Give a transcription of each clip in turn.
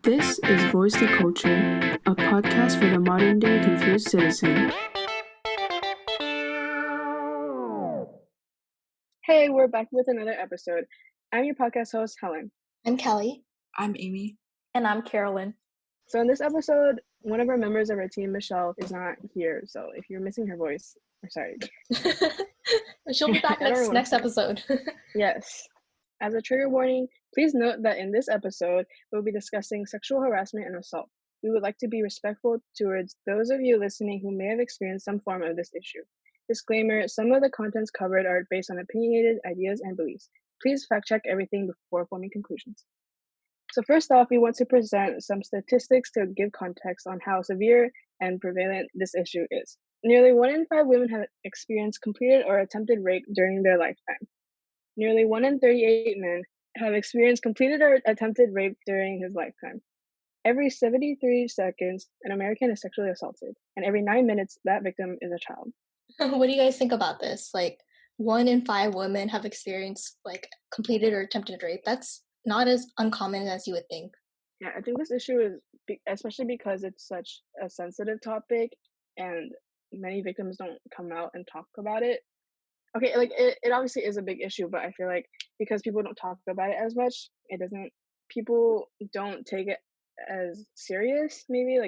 This is Voice to Culture, a podcast for the modern day confused citizen. Hey, we're back with another episode. I'm your podcast host, Helen. I'm Kelly. I'm Amy. And I'm Carolyn. So in this episode, one of our members of our team, Michelle, is not here. So if you're missing her voice, I'm sorry. She'll be back next episode. Yes. As a trigger warning, please note that in this episode, we'll be discussing sexual harassment and assault. We would like to be respectful towards those of you listening who may have experienced some form of this issue. Disclaimer, some of the contents covered are based on opinionated ideas and beliefs. Please fact check everything before forming conclusions. So first off, we want to present some statistics to give context on how severe and prevalent this issue is. Nearly 1 in 5 women have experienced completed or attempted rape during their lifetime. Nearly 1 in 38 men have experienced completed or attempted rape during his lifetime. Every 73 seconds, an American is sexually assaulted, and every 9 minutes, that victim is a child. What do you guys think about this? 1 in 5 women have experienced completed or attempted rape. That's not as uncommon as you would think. Yeah, I think this issue is, especially because it's such a sensitive topic, and many victims don't come out and talk about it. Okay, it obviously is a big issue, but I feel like because people don't talk about it as much, people don't take it as serious, maybe.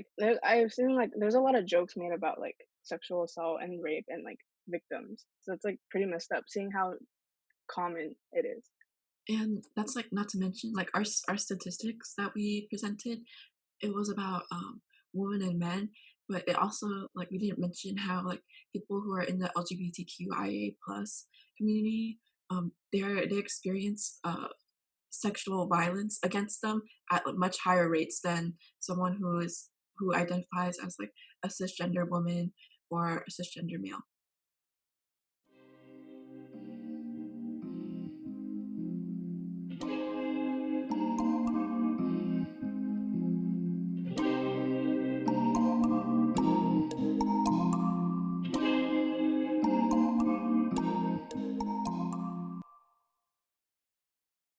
I've seen, there's a lot of jokes made about, sexual assault and rape and, victims. So it's, pretty messed up seeing how common it is. And that's, not to mention, our statistics that we presented, it was about women and men, but it also, we didn't mention how, people who are in the LGBTQIA plus community, they experience sexual violence against them at much higher rates than someone who identifies as a cisgender woman or a cisgender male.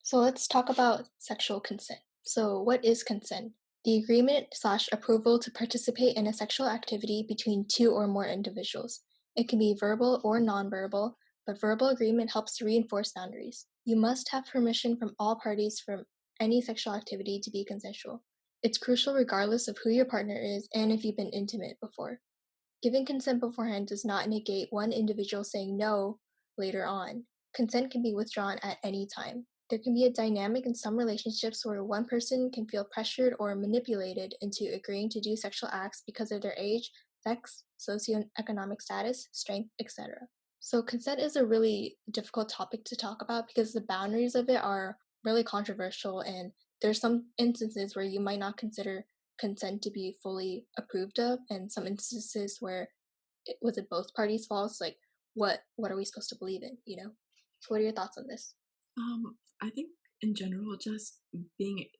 So let's talk about sexual consent. So what is consent? The agreement/approval to participate in a sexual activity between 2 or more individuals. It can be verbal or nonverbal, but verbal agreement helps to reinforce boundaries. You must have permission from all parties from any sexual activity to be consensual. It's crucial regardless of who your partner is and if you've been intimate before. Giving consent beforehand does not negate one individual saying no later on. Consent can be withdrawn at any time. There can be a dynamic in some relationships where one person can feel pressured or manipulated into agreeing to do sexual acts because of their age, sex, socioeconomic status, strength, etc. So consent is a really difficult topic to talk about because the boundaries of it are really controversial, and there's some instances where you might not consider consent to be fully approved of, and some instances where was it both parties' faults? What are we supposed to believe in, So what are your thoughts on this? I think in general, just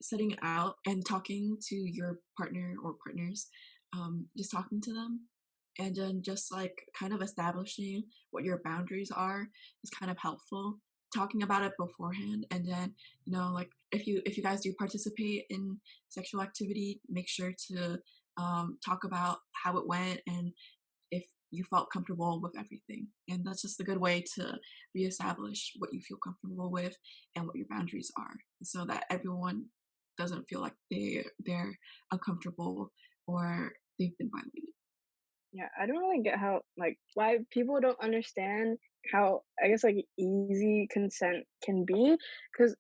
setting out and talking to your partner or partners, just talking to them, and then just kind of establishing what your boundaries are is kind of helpful. Talking about it beforehand, and then if you guys do participate in sexual activity, make sure to talk about how it went and if you felt comfortable with everything. And that's just a good way to reestablish what you feel comfortable with and what your boundaries are, so that everyone doesn't feel like they're uncomfortable or they've been violated. Yeah, I don't really get how, why people don't understand how, I guess, easy consent can be. Because,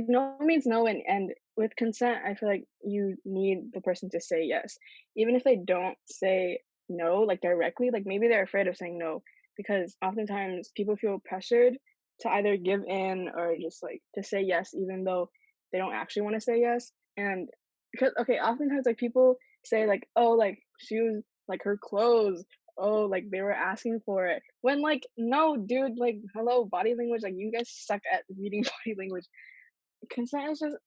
no means no, and with consent, I feel like you need the person to say yes. Even if they don't say no, directly, maybe they're afraid of saying no. Because oftentimes people feel pressured to either give in or just, to say yes, even though they don't actually want to say yes. And because, okay, oftentimes, people say, oh, she was, her clothes, oh, they were asking for it, when no, dude, hello, body language, you guys suck at reading body language. Consent is just,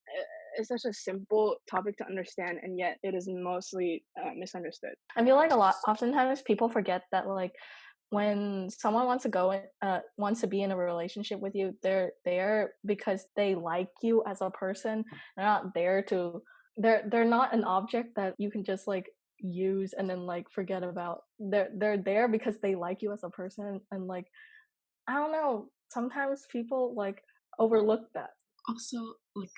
it's such a simple topic to understand, and yet it is mostly misunderstood. I feel oftentimes people forget that when someone wants to be in a relationship with you, they're there because they like you as a person. They're not there to they're not an object that you can just like use and then like forget about. They're there because they like you as a person, and like I don't know, sometimes people like overlook that. Also, like,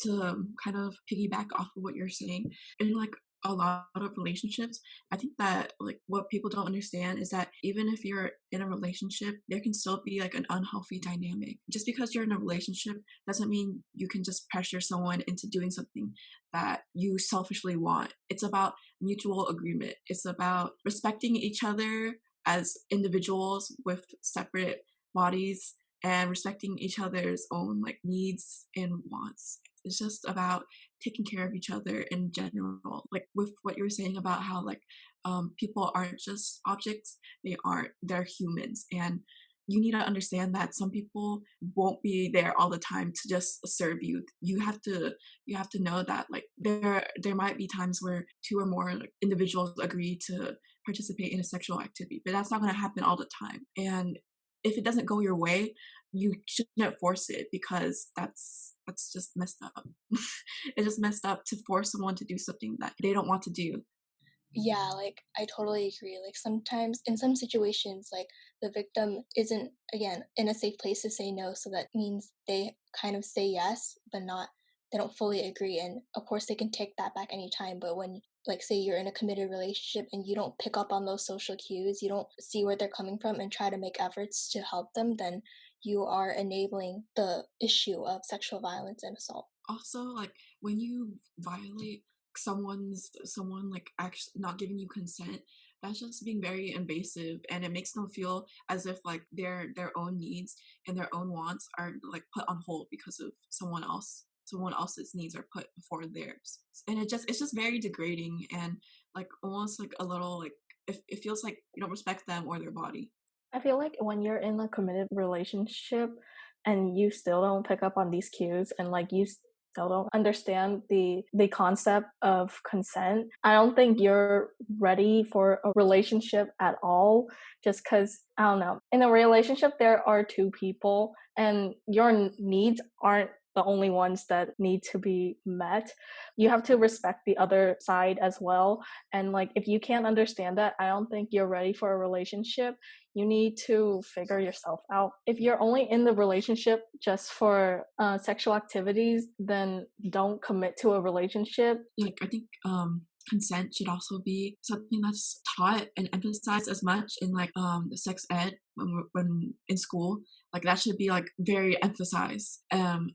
to kind of piggyback off of what you're saying, in like a lot of relationships, I think that like what people don't understand is that even if you're in a relationship, there can still be like an unhealthy dynamic. Just because you're in a relationship doesn't mean you can just pressure someone into doing something that you selfishly want. It's about mutual agreement. It's about respecting each other as individuals with separate bodies and respecting each other's own like needs and wants. It's just about taking care of each other in general. Like with what you were saying about how like people aren't just objects, they're humans. And you need to understand that some people won't be there all the time to just serve you. You have to know that like there might be times where two or more like, individuals agree to participate in a sexual activity, but that's not going to happen all the time. And if it doesn't go your way, you shouldn't force it, because that's just messed up. It's just messed up to force someone to do something that they don't want to do. Yeah, like I totally agree. Like sometimes in some situations, like the victim isn't, again, in a safe place to say no. So that means they kind of say yes, but not, they don't fully agree. And of course, they can take that back anytime. But when, like, say you're in a committed relationship and you don't pick up on those social cues, you don't see where they're coming from and try to make efforts to help them, then you are enabling the issue of sexual violence and assault. Also, like when you violate someone like actually not giving you consent, that's just being very invasive, and it makes them feel as if like their own needs and their own wants are like put on hold because of someone else's needs are put before theirs. And it's just very degrading, and like almost like a little like it feels like you don't respect them or their body. I feel like when you're in a committed relationship and you still don't pick up on these cues, and like you still don't understand the concept of consent, I don't think you're ready for a relationship at all, just cuz I don't know. In a relationship there are two people and your needs aren't the only ones that need to be met. You have to respect the other side as well. And like if you can't understand that, I don't think you're ready for a relationship. You need to figure yourself out. If you're only in the relationship just for sexual activities, then don't commit to a relationship. Like I think consent should also be something that's taught and emphasized as much in like the sex ed when in school. Like that should be like very emphasized,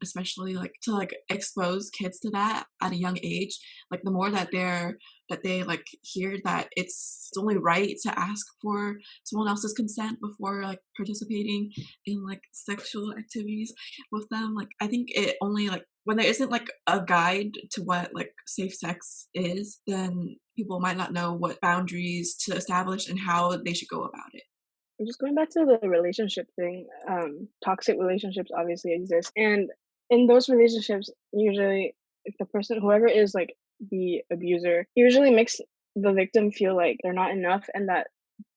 especially like to like expose kids to that at a young age. Like the more that they like hear that it's only right to ask for someone else's consent before like participating in like sexual activities with them. Like I think it only like when there isn't like a guide to what like safe sex is, then people might not know what boundaries to establish and how they should go about it. Just going back to the relationship thing, toxic relationships obviously exist. And in those relationships, usually if the person, whoever is like the abuser, usually makes the victim feel like they're not enough and that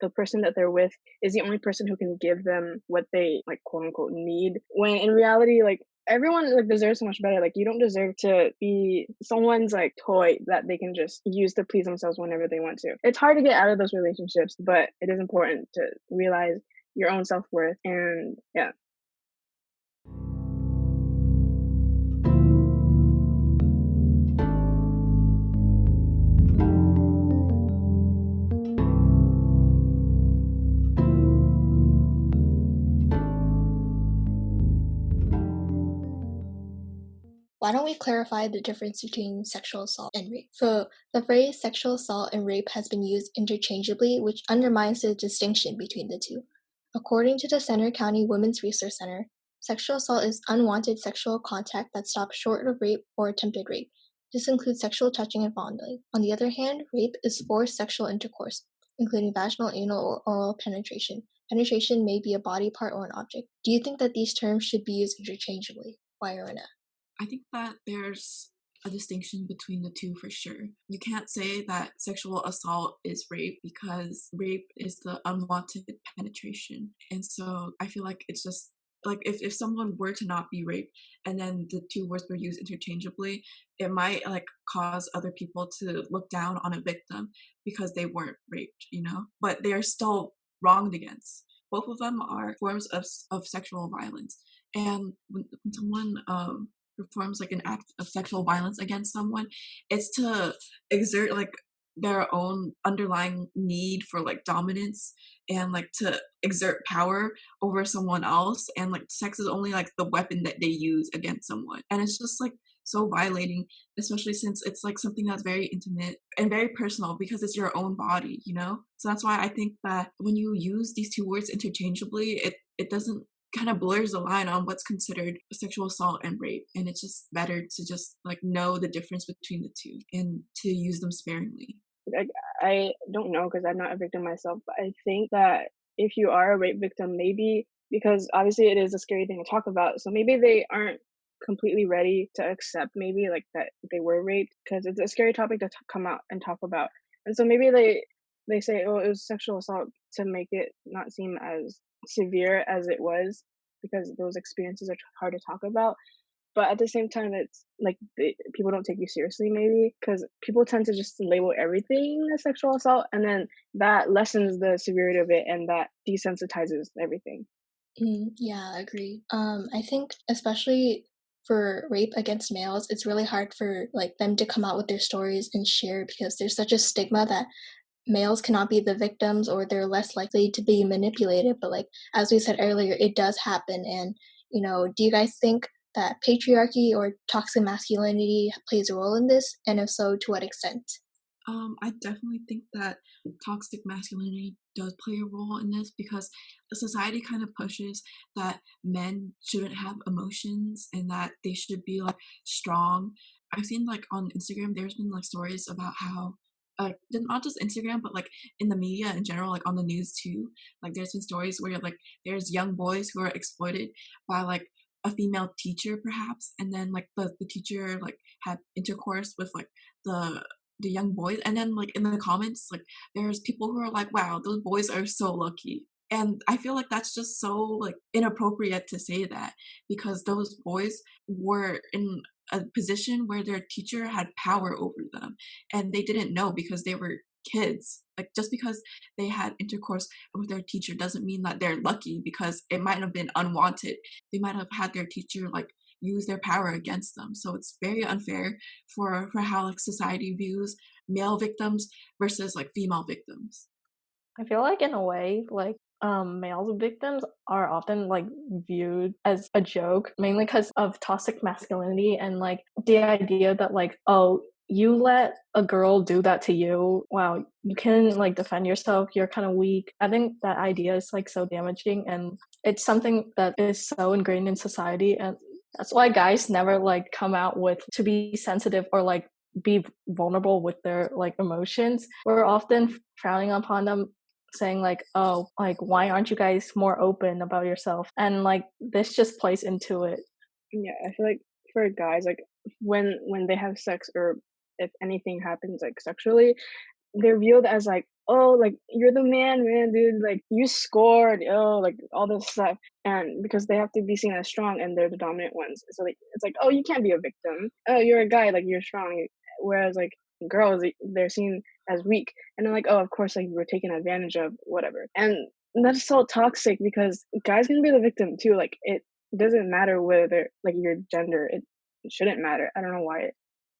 the person that they're with is the only person who can give them what they like quote unquote need. When in reality, like everyone like deserves so much better. Like you don't deserve to be someone's like toy that they can just use to please themselves whenever they want to. It's hard to get out of those relationships, but it is important to realize your own self-worth. And yeah. Why don't we clarify the difference between sexual assault and rape? So, the phrase sexual assault and rape has been used interchangeably, which undermines the distinction between the two. According to the Center County Women's Resource Center, sexual assault is unwanted sexual contact that stops short of rape or attempted rape. This includes sexual touching and fondling. On the other hand, rape is forced sexual intercourse, including vaginal, anal, or oral penetration. Penetration may be a body part or an object. Do you think that these terms should be used interchangeably? Why or not? I think that there's a distinction between the two for sure. You can't say that sexual assault is rape because rape is the unwanted penetration. And so I feel like it's just like if someone were to not be raped and then the two words were used interchangeably, it might like cause other people to look down on a victim because they weren't raped, but they are still wronged against. Both of them are forms of sexual violence. And when someone performs like an act of sexual violence against someone, it's to exert like their own underlying need for like dominance and like to exert power over someone else, and like sex is only like the weapon that they use against someone, and it's just like so violating, especially since it's like something that's very intimate and very personal because it's your own body, so that's why I think that when you use these two words interchangeably, it doesn't kind of blurs the line on what's considered sexual assault and rape, and it's just better to just like know the difference between the two and to use them sparingly. Like, I don't know because I'm not a victim myself, but I think that if you are a rape victim, maybe because obviously it is a scary thing to talk about, so maybe they aren't completely ready to accept maybe like that they were raped because it's a scary topic to come out and talk about, and so maybe they say, oh, it was sexual assault to make it not seem as severe as it was because those experiences are hard to talk about. But at the same time, it's like people don't take you seriously, maybe because people tend to just label everything as sexual assault, and then that lessens the severity of it, and that desensitizes everything. Yeah, I agree. I think especially for rape against males, it's really hard for like them to come out with their stories and share because there's such a stigma that males cannot be the victims or they're less likely to be manipulated. But like as we said earlier, it does happen. And do you guys think that patriarchy or toxic masculinity plays a role in this? And if so, to what extent? I definitely think that toxic masculinity does play a role in this because the society kind of pushes that men shouldn't have emotions and that they should be like strong. I've seen like on Instagram, there's been like stories about how, not just Instagram, but like in the media in general, like on the news too. Like there's been stories where like there's young boys who are exploited by like a female teacher perhaps, and then like the teacher like had intercourse with like the young boys, and then like in the comments like there's people who are like, wow, those boys are so lucky, and I feel like that's just so like inappropriate to say that because those boys were in a position where their teacher had power over them and they didn't know because they were kids. Like just because they had intercourse with their teacher doesn't mean that they're lucky because it might have been unwanted. They might have had their teacher like use their power against them. So it's very unfair for how like society views male victims versus like female victims. I feel like in a way, like male victims are often like viewed as a joke, mainly because of toxic masculinity and like the idea that like, oh, you let a girl do that to you. Wow, you can like defend yourself. You're kind of weak. I think that idea is like so damaging, and it's something that is so ingrained in society, and that's why guys never like come out with to be sensitive or like be vulnerable with their like emotions. We're often frowning upon them, saying like, oh, like why aren't you guys more open about yourself, and like this just plays into it. Yeah, I feel like for guys, like when they have sex or if anything happens like sexually, they're viewed as like, oh, like you're the man, dude, like you scored, oh, like all this stuff, and because they have to be seen as strong and they're the dominant ones, so like it's like, oh, you can't be a victim. Oh, you're a guy, like you're strong. Whereas like girls, they're seen as weak, and they're like, oh, of course, like you were taken advantage of, whatever, and that's so toxic because guys can be the victim too. Like it doesn't matter whether like your gender, it shouldn't matter. I don't know why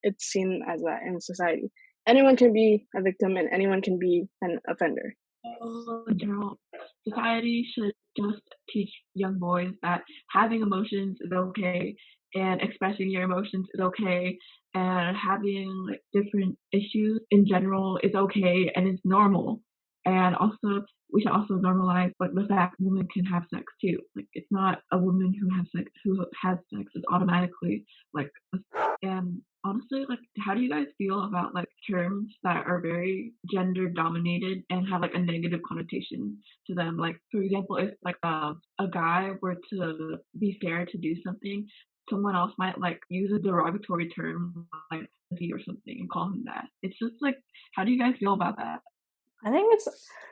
it's seen as that in society. Anyone can be a victim and anyone can be an offender. In general, society should just teach young boys that having emotions is okay and expressing your emotions is okay and having like different issues in general is okay and it's normal. And also, we should also normalize like the fact women can have sex too. Like it's not a woman who has sex is automatically like and honestly, like, how do you guys feel about like terms that are very gender dominated and have like a negative connotation to them? Like, for example, if like a guy were to be fair to do something, someone else might like use a derogatory term like pussy or something and call him that. It's just like, how do you guys feel about that? I think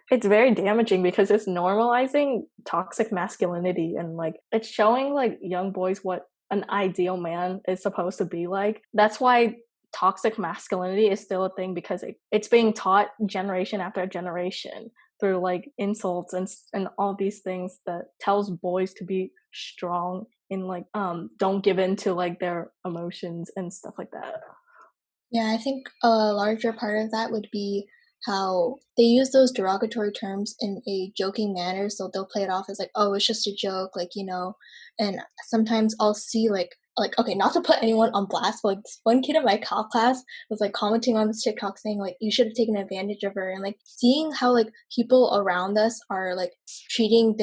it's very damaging because it's normalizing toxic masculinity and like it's showing like young boys what an ideal man is supposed to be like. That's why toxic masculinity is still a thing because it's being taught generation after generation through like insults and all these things that tells boys to be strong and like don't give in to like their emotions and stuff like that. Yeah, I think a larger part of that would be how they use those derogatory terms in a joking manner, so they'll play it off as like, "Oh, it's just a joke," like, and sometimes I'll see like okay, not to put anyone on blast, but like this one kid in my cop class was like commenting on this TikTok saying like you should have taken advantage of her, and like seeing how like people around us are like treating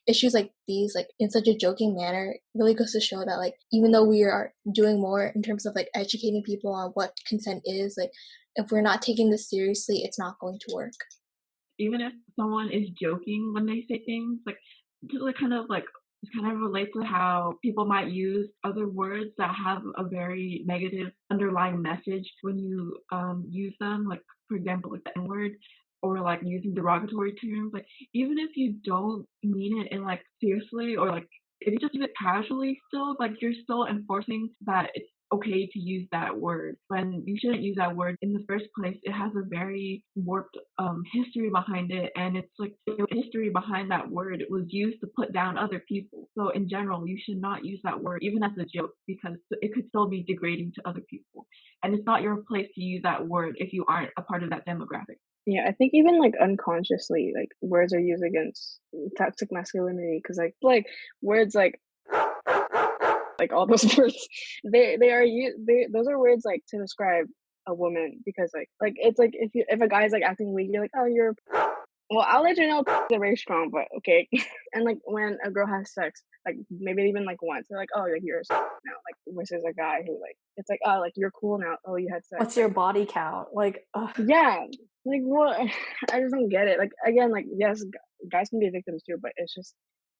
issues like these like in such a joking manner really goes to show that like even though we are doing more in terms of like educating people on what consent is, like if we're not taking this seriously, it's not going to work. Even if someone is joking when they say things, like to like kind of relate to how people might use other words that have a very negative underlying message when you use them, like for example, like the N word or like using derogatory terms. Like even if you don't mean it in like seriously or like if you just use it casually, still like you're still enforcing that it's okay to use that word when you shouldn't use that word in the first place. It has a very warped history behind it, and it's like the history behind that word was used to put down other people. So in general, you should not use that word even as a joke because it could still be degrading to other people, and it's not your place to use that word if you aren't a part of that demographic. Yeah, I think even like unconsciously, like words are used against toxic masculinity because like words like all those words they are those are words like to describe a woman because like it's like if a guy's like acting weak, you're like, oh, you're well, I'll let you know they're very strong, but okay. And like when a girl has sex, like maybe even like once, they're like, oh, like you're now, like versus a guy who like it's like, oh, like you're cool now. Oh, you had sex. What's your body count? Like, ugh. Yeah, like what? I just don't get it. Like again, like yes, guys can be victims too, but it's just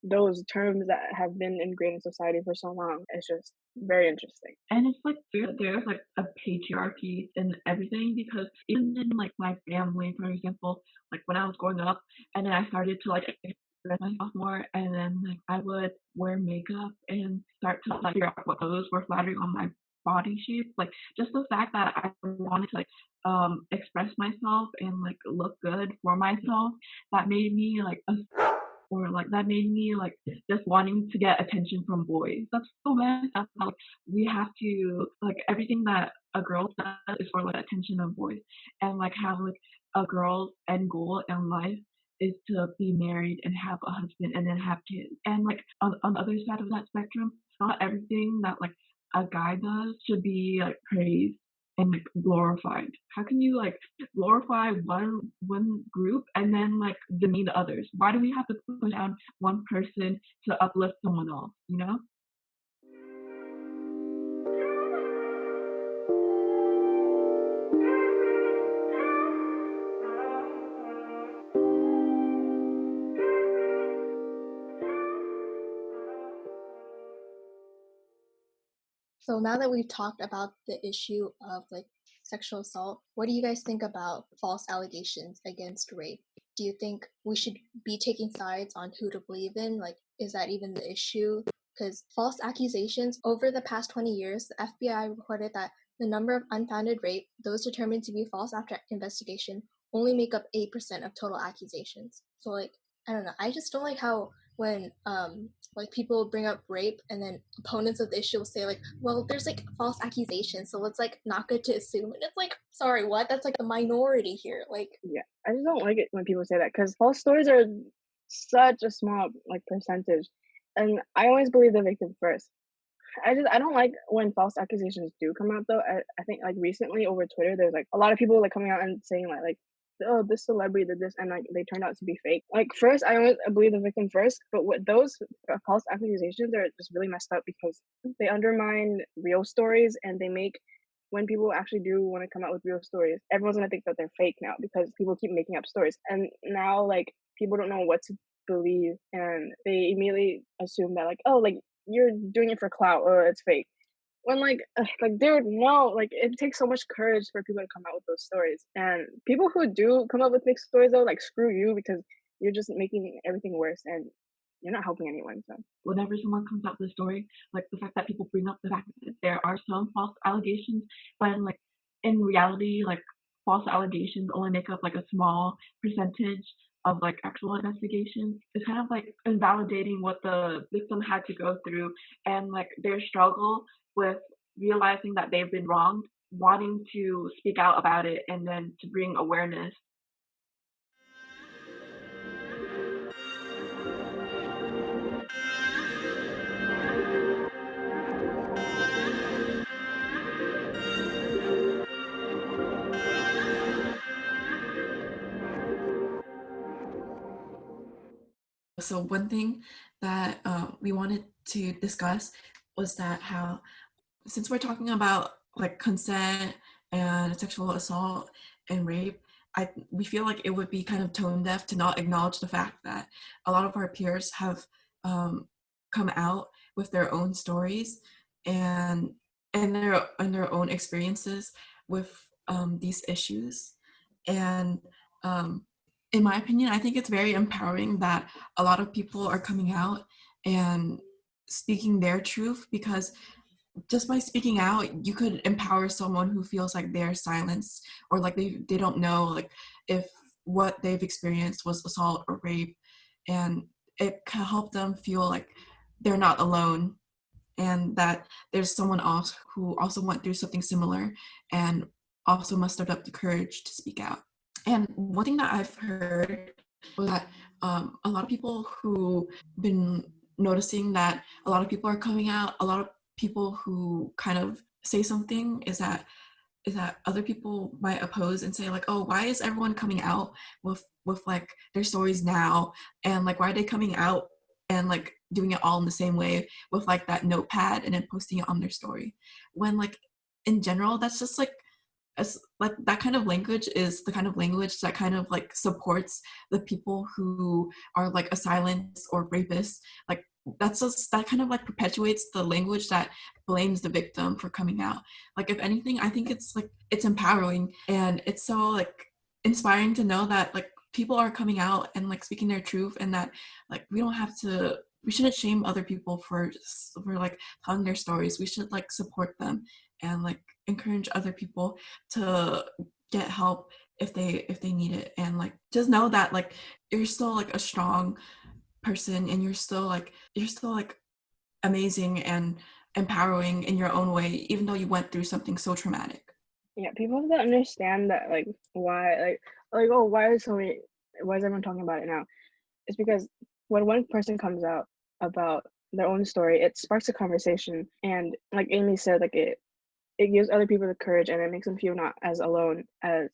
those terms that have been ingrained in society for so long. It's just very interesting. And it's like there's like a patriarchy in everything because even in like my family, for example, like when I was growing up and then I started to like express myself more and then like I would wear makeup and start to like figure out what clothes were flattering on my body shape. Like just the fact that I wanted to like express myself and like look good for myself, that made me like a or like that made me like just wanting to get attention from boys. That's so messed up. Like we have to like everything that a girl does is for like attention of boys, and like how like a girl's end goal in life is to be married and have a husband and then have kids. And like on the other side of that spectrum, not everything that like a guy does should be like praised and like glorified. How can you like glorify one group and then like demean the others? Why do we have to put down one person to uplift someone else? You know? So now that we've talked about the issue of like sexual assault, what do you guys think about false allegations against rape? Do you think we should be taking sides on who to believe in? Like, is that even the issue? Because false accusations over the past 20 years, the FBI reported that the number of unfounded rape, those determined to be false after investigation, only make up 8% of total accusations. So like, I don't know. I just don't like how when like people bring up rape and then opponents of the issue will say like, well, there's like false accusations, so it's like not good to assume. And it's like, sorry, what? That's like the minority here. Like, Yeah, I just don't like it when people say that because false stories are such a small like percentage, and I always believe the victim first. I don't like when false accusations do come out though. I think like recently over Twitter, there's like a lot of people like coming out and saying like oh, this celebrity did this and like they turned out to be fake. Like first, I always believe the victim first, but what those false accusations are just really messed up because they undermine real stories and they make when people actually do want to come out with real stories, everyone's gonna think that they're fake now because people keep making up stories. And now like people don't know what to believe and they immediately assume that like, oh, like you're doing it for clout or it's fake. when dude, no, like it takes so much courage for people to come out with those stories, and people who do come up with fake stories though, like screw you, because you're just making everything worse and you're not helping anyone. So whenever someone comes out with a story, like the fact that people bring up the fact that there are some false allegations, but like in reality, like false allegations only make up like a small percentage of like actual investigations. It's kind of like invalidating what the victim had to go through and like their struggle with realizing that they've been wronged, wanting to speak out about it, and then to bring awareness. So one thing that we wanted to discuss was that how, since we're talking about like consent and sexual assault and rape, we feel like it would be kind of tone deaf to not acknowledge the fact that a lot of our peers have come out with their own stories and their own experiences with these issues. And um, in my opinion, I think it's very empowering that a lot of people are coming out and speaking their truth, because just by speaking out, you could empower someone who feels like they're silenced, or like they don't know like if what they've experienced was assault or rape, and it can help them feel like they're not alone, and that there's someone else who also went through something similar and also mustered up the courage to speak out. And one thing that I've heard was that a lot of people who been noticing that a lot of people are coming out, a lot of people who kind of say something is that other people might oppose and say like, oh, why is everyone coming out with like their stories now, and like why are they coming out and like doing it all in the same way with like that notepad and then posting it on their story, when like in general that's just like as like that kind of language is the kind of language that kind of like supports the people who are like assailants or rapists. Like that's just that kind of like perpetuates the language that blames the victim for coming out. Like if anything, I think it's like it's empowering, and it's so like inspiring to know that like people are coming out and like speaking their truth, and that like we shouldn't shame other people for like telling their stories. We should like support them and like encourage other people to get help if they need it, and like just know that like you're still like a strong person, and you're still like amazing and empowering in your own way, even though you went through something so traumatic. yeah, people have to understand that oh, why is everyone talking about it now? It's because when one person comes out about their own story, it sparks a conversation, and like Amy said, like it gives other people the courage, and it makes them feel not as alone as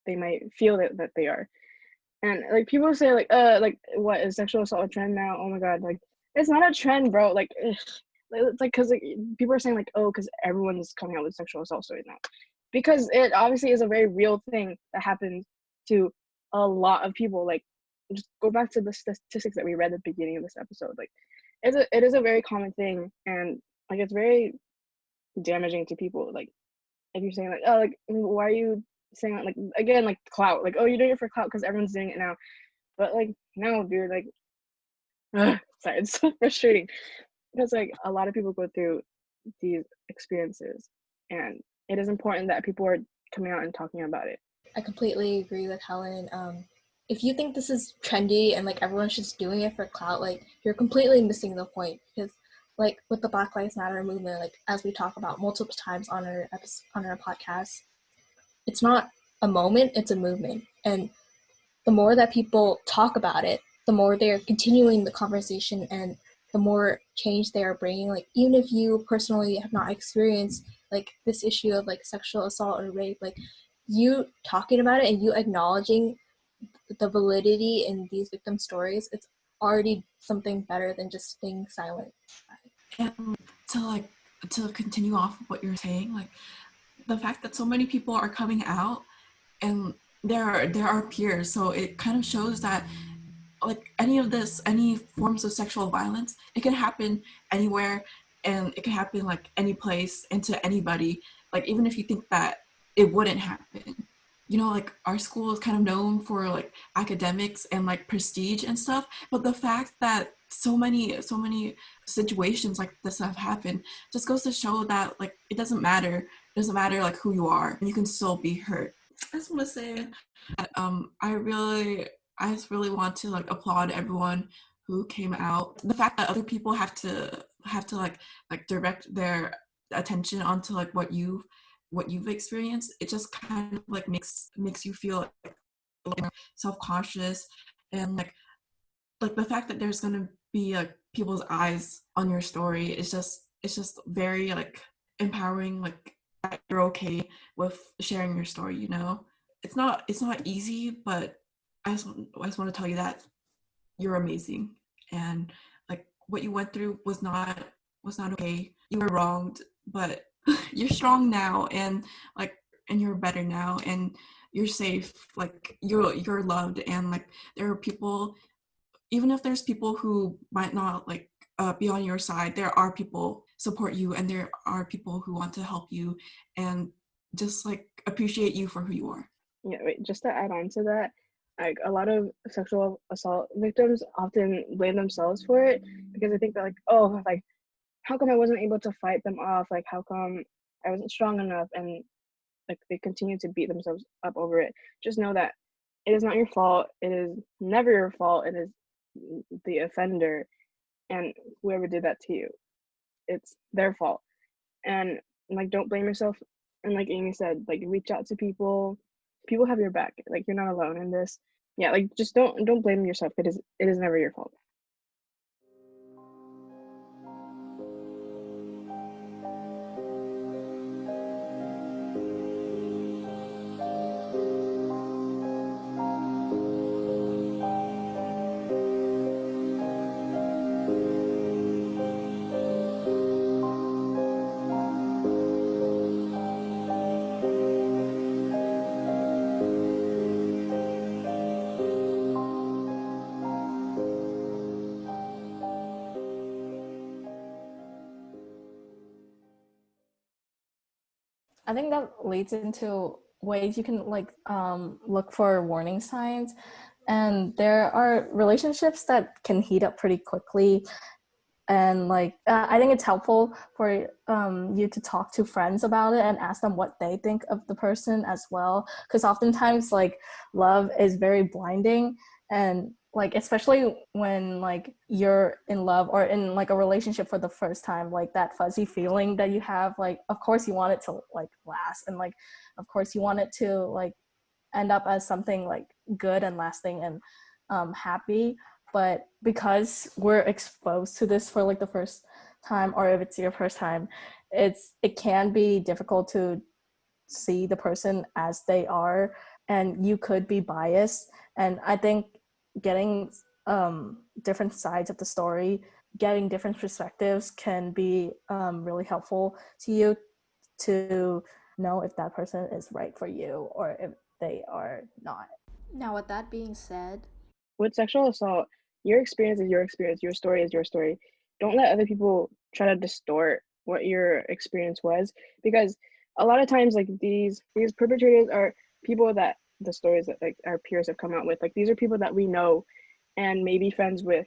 they might feel that they are. And like people say like what is sexual assault a trend now? Oh my god, like it's not a trend, bro. Like ugh. Like, it's like because like, people are saying like, oh, because everyone's coming out with sexual assault stories now, because it obviously is a very real thing that happens to a lot of people. Like just go back to the statistics that we read at the beginning of this episode. Like it is a very common thing, and like it's very damaging to people. Like if you're saying like, oh, like why are you saying that, like again, like clout, like, oh, you're doing it for clout because everyone's doing it now. But like no, dude, like sorry, it's so frustrating because like a lot of people go through these experiences, and it is important that people are coming out and talking about it. I completely agree with Helen. If you think this is trendy and like everyone's just doing it for clout, like you're completely missing the point. Because like with the Black Lives Matter movement, like as we talk about multiple times on our podcast, it's not a moment, it's a movement. And the more that people talk about it, the more they're continuing the conversation, and the more change they are bringing. Like even if you personally have not experienced like this issue of like sexual assault or rape, like you talking about it and you acknowledging the validity in these victim stories, it's already something better than just staying silent. And to continue off of what you're saying, like the fact that so many people are coming out and there are peers, so it kind of shows that like any forms of sexual violence, it can happen anywhere, and it can happen like any place and to anybody. Like even if you think that it wouldn't happen, you know, like our school is kind of known for like academics and like prestige and stuff, but the fact that so many situations like this have happened just goes to show that like it doesn't matter like who you are, you can still be hurt. I just want to say that I just really want to like applaud everyone who came out. The fact that other people have to like direct their attention onto like what you've experienced, it just kind of like makes you feel like a little more self-conscious, and like the fact that there's gonna be like people's eyes on your story is just it's just very like empowering, like that you're okay with sharing your story, you know. It's not easy, but I just want to tell you that you're amazing, and like what you went through was not okay. You were wronged, but you're strong now, and like and you're better now, and you're safe, like you're loved, and like there are people, even if there's people who might not like be on your side, there are people support you, and there are people who want to help you and just like appreciate you for who you are. Yeah, wait, just to add on to that, like a lot of sexual assault victims often blame themselves for it because they think that like, oh, like how come I wasn't able to fight them off? Like how come I wasn't strong enough? And like they continue to beat themselves up over it. Just know that it is not your fault. It is never your fault. It is the offender and whoever did that to you. It's their fault. And like don't blame yourself. And like Amy said, like reach out to people. People have your back. Like you're not alone in this. Yeah, like just don't blame yourself. It is never your fault. I think that leads into ways you can like look for warning signs. And there are relationships that can heat up pretty quickly. And like I think it's helpful for you to talk to friends about it and ask them what they think of the person as well, because oftentimes like love is very blinding, and like especially when like you're in love or in like a relationship for the first time, like that fuzzy feeling that you have, like of course you want it to like last, and like of course you want it to like end up as something like good and lasting and happy. But because we're exposed to this for like the first time, or if it's your first time, it can be difficult to see the person as they are, and you could be biased. And I think getting different sides of the story, getting different perspectives can be really helpful to you to know if that person is right for you or if they are not. Now, with that being said, With sexual assault, your experience is your experience, your story is your story. Don't let other people try to distort what your experience was, because a lot of times like these perpetrators are people that the stories that like our peers have come out with, like these are people that we know and maybe friends with,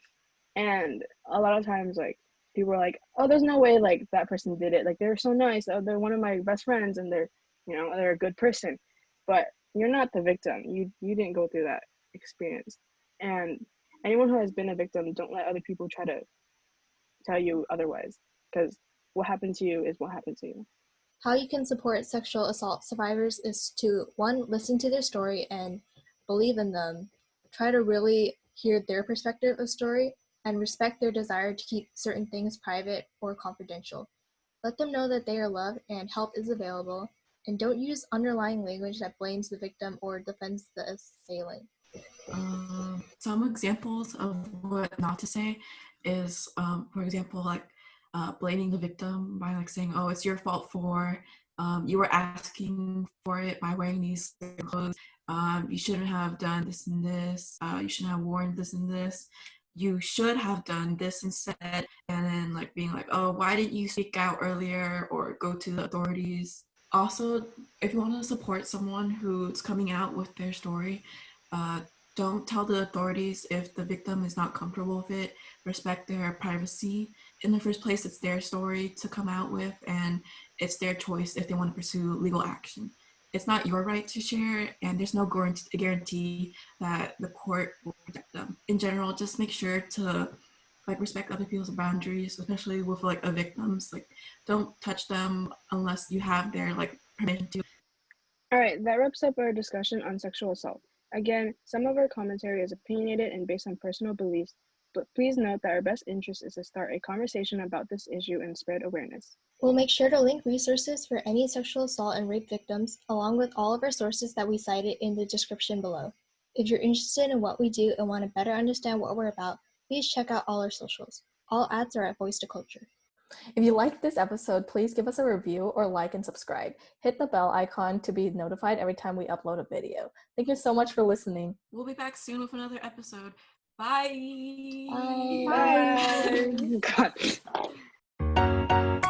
and a lot of times like people are like, oh, there's no way like that person did it, like they're so nice, oh, they're one of my best friends and they're, you know, they're a good person. But you're not the victim. You didn't go through that experience. And anyone who has been a victim, don't let other people try to tell you otherwise, because what happened to you is what happened to you. how you can support sexual assault survivors is to, one, listen to their story and believe in them. Try to really hear their perspective of story and respect their desire to keep certain things private or confidential. Let them know that they are loved and help is available, and don't use underlying language that blames the victim or defends the assailant. Some examples of what not to say is, for example, like blaming the victim by like saying, "Oh, it's your fault for you were asking for it by wearing these clothes. You shouldn't have done this and this. You shouldn't have worn this and this." you should have done this instead, and then like being like, oh, why didn't you speak out earlier or go to the authorities? Also, if you want to support someone who's coming out with their story, don't tell the authorities if the victim is not comfortable with it. Respect their privacy. In the first place, it's their story to come out with, and it's their choice if they want to pursue legal action. It's not your right to share, and there's no guarantee that the court will protect them. In general, just make sure to like respect other people's boundaries, especially with like a victims. Like, don't touch them unless you have their like permission to. All right, that wraps up our discussion on sexual assault. Again, some of our commentary is opinionated and based on personal beliefs, but please note that our best interest is to start a conversation about this issue and spread awareness. We'll make sure to link resources for any sexual assault and rape victims, along with all of our sources that we cited in the description below. If you're interested in what we do and want to better understand what we're about, please check out all our socials. All ads are at Voice to Culture. If you liked this episode, please give us a review or like and subscribe. Hit the bell icon to be notified every time we upload a video. Thank you so much for listening. We'll be back soon with another episode. Bye. Bye. Bye. God.